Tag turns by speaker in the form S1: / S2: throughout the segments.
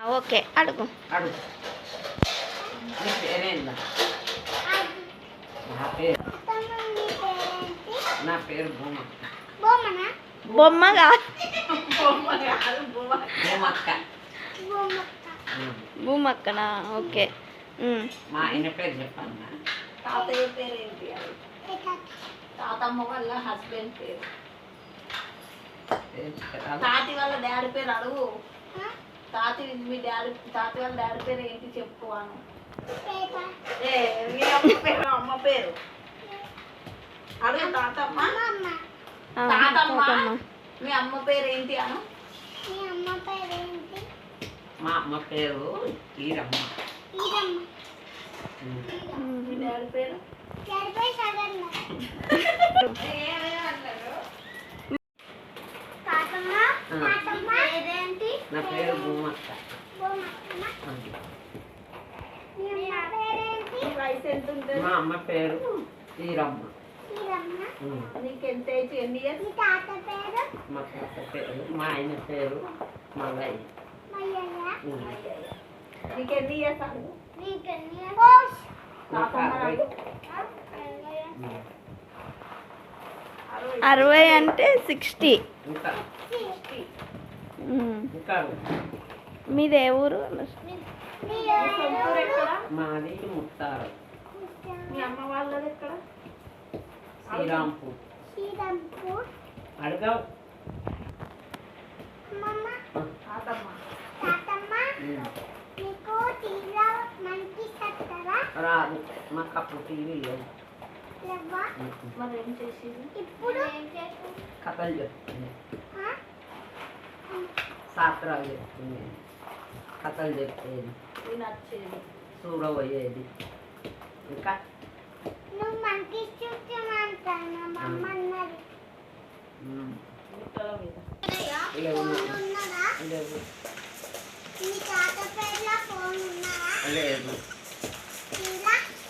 S1: Okay అడుగు
S2: అడుగు. నీ పేరేందా? నా పేరు భూమక్క.
S1: బొమ్మ కాదు,
S2: భూమక్క.
S1: భూమక్కనా? ఓకే.
S2: మా ఆయన పేరు చెప్పన్నా.
S3: తాతయ్య పేరు ఏంటి? తాతమ్మ వాళ్ళ హస్బెండ్ పేరు. తాతి వాళ్ళ డాడీ పేరు అడుగు. మీ డాడీ తాత వాళ్ళ డాడీ పేరు ఏంటి చెప్పుకోవాను. మీ అమ్మ పేరు అమ్మ పేరు అడుగు. తాతమ్మ తాతమ్మ మీ అమ్మ పేరు ఏంటి అను.
S2: మా అమ్మ పేరు ఈరమ్మ.
S3: మీ డాడీ పేరు
S2: నా పేరు భూమక్క.
S3: వయసు ఎంత ఉంటుంది?
S2: మా అమ్మ పేరు ఈరమ్మ.
S3: నీకు ఎంత ఏజ్? ఎన్ని ఇయర్స్?
S2: మా తాత పేరు, మా ఆయన పేరు మల్లయ్య.
S3: నీకు ఎన్ని ఇయర్స్ అడుగు.
S2: నాకు
S1: 60 అంటే 60.
S2: ఇంకా ఇంకా
S1: మీదే ఊరు?
S3: సొంతూరు ఎక్కడ?
S2: మాది ముత్తారు,
S3: మీ అమ్మ వాళ్ళది ఎక్కడ?
S2: శ్రీరాంపూర్. అడగవు.
S3: తాతమ్మ
S2: రాదు, మాకు అప్పుడు టీవీ లేదు.
S3: మరి ఏం చేసేది?
S2: కథలు చెప్తుంది, శాస్త్రాలు చెప్తుంది, కథలు చెప్పేది,
S3: నచ్చేది,
S2: చూడబోయేది. ఇంకా
S3: గుట్టల మీద
S2: లేవు లేవు లేదు,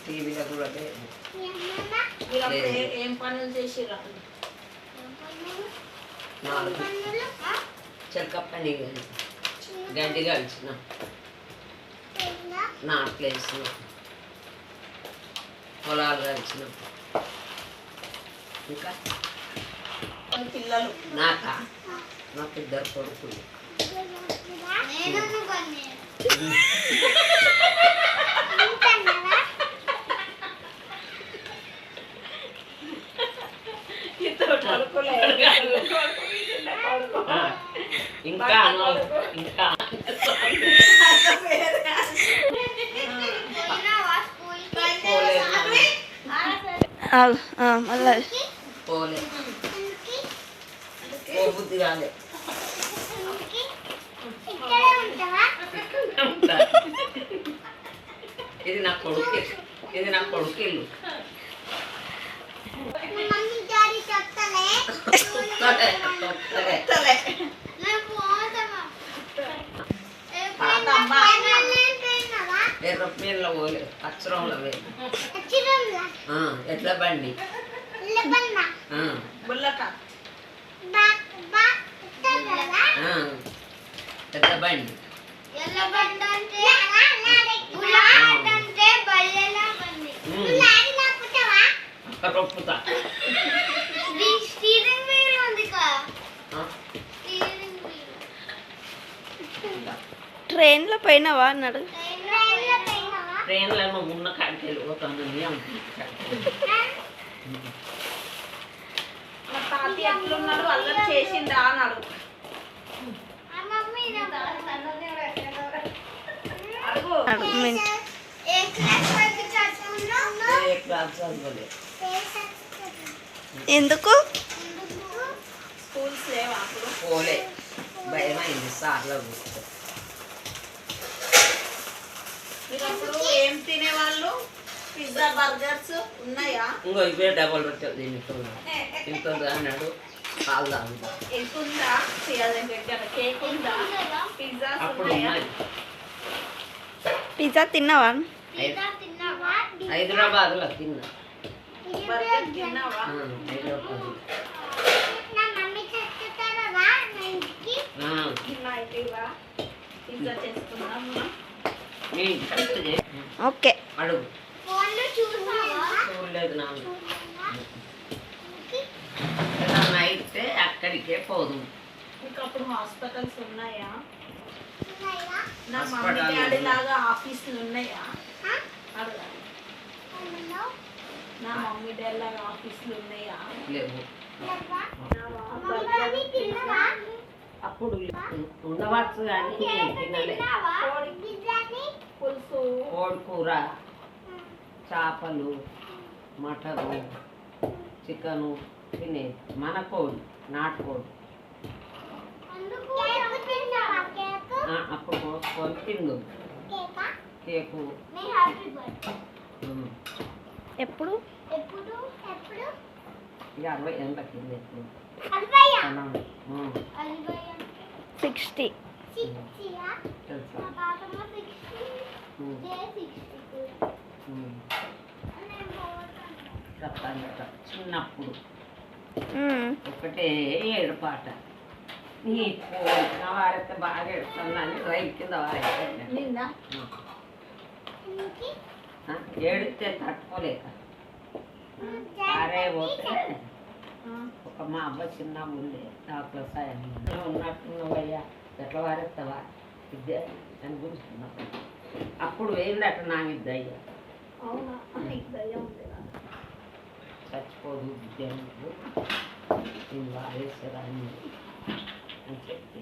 S2: టీవీలో కూడా లేదు.
S3: మీరు అప్పుడు ఏం పనులు చేసిర్రు?
S2: నాలుగు చెక్క పని కానీ గడ్డి కలిసిన, నాట్లు వేసిన, పొలాలు కలిసిన. ఇంకా
S3: పిల్లలు
S2: నాకు 2 కొడుకులు. ఇంకా ఇంకా
S1: మళ్ళా
S2: పోలే, పోబుద్ది కాలే. ఇది నా కొడుకు, ఇది నా కొడుకు ఇల్లు. ఎర్రపేర్లో పోలే, అక్షరంలో పోలే. ఎట్లా బండి
S3: బుల్లక
S2: ఎట్లా బండి రొప్పుతా.
S1: ట్రైన్లో పోయినావా అన్నాడు.
S2: ట్రైన్లో ఉన్న కాడికి వెళ్ళిపోతాను
S3: మా తాత ఎట్లున్నాడు? అల్లరి చేసిందా అని అడుగు.
S1: ఎందుకు
S3: స్కూల్స్ లేవా అప్పుడు?
S2: పోలే, భయమైంది సార్లో కూర్చో.
S3: మీరు అప్పుడు ఏం తినేవాళ్ళు? పిజ్జా బర్గర్స్ ఉన్నాయా?
S2: ఇంకో ఇవే డబల్ రొట్టెలు తింటుంది అన్నాడు. పాలు తాగుతా.
S3: ఎగ్ ఉందా? కేక్ ఉందా? పిజ్జా
S2: అప్పుడు
S3: ఉన్నాయా?
S2: ఉన్నది.
S1: పిజ్జా తిన్నావా?
S2: హైదరాబాద్లో తిన్నా.
S3: బర్గర్ తిన్నావా?
S2: హైదరాబాద్
S3: తిన్నా అయితే పిజ్జా చేసుకుందాం మనం.
S2: మీ ఇంట్రెస్ట్ చేసి
S1: ఓకే.
S2: అడుగు చూడలేదు నాకు ఏదన్నా అయితే అక్కడికే పోదు.
S3: ఇంకా అప్పుడు హాస్పిటల్స్ ఉన్నాయా? నా మమ్మీ
S2: హాస్పిటల్
S3: డాడీ లాగా ఆఫీసులు ఉన్నాయా? అడగాలి. నా మమ్మీ డాడీ లాగా ఆఫీసులు ఉన్నాయా?
S2: లేవు.
S3: అప్పుడు
S2: ఉండవచ్చు కానీ తినలే.
S3: పులుసు
S2: కోడి కూర, చేపలు, మటను, చికెను తినేది. మన కోడి, నాటుకోడి. అప్పుడు కోసుకొని తిందు. కేకు
S1: ఎప్పుడు?
S2: 50 ఏళ్ళ కింద ఎప్పుడు
S1: 60.
S2: తెలుసా? చెప్తాను కదా. చిన్నప్పుడు ఒకటే ఏడుపాట. నీ పోయిన వారైతే బాగా ఏడుస్తుందని రైలు కింద వారైతే
S3: నిన్న
S2: ఏడితే తట్టుకోలేక సారే పోతే ఒక మా అబ్బాయి చిన్న ముందే డాక్టర్ సాయం ఉన్నట్టున్నావయ్యా ఎట్లా వారేస్తావా విద్య అని గురిస్తున్నావు. అప్పుడు వేయిందట నా విద్య అయ్యా.
S3: అవునా? నీకు దయ్యం ఉంది కదా.
S2: చచ్చిపోదు విద్య నేను వారేసారా అని చెప్పి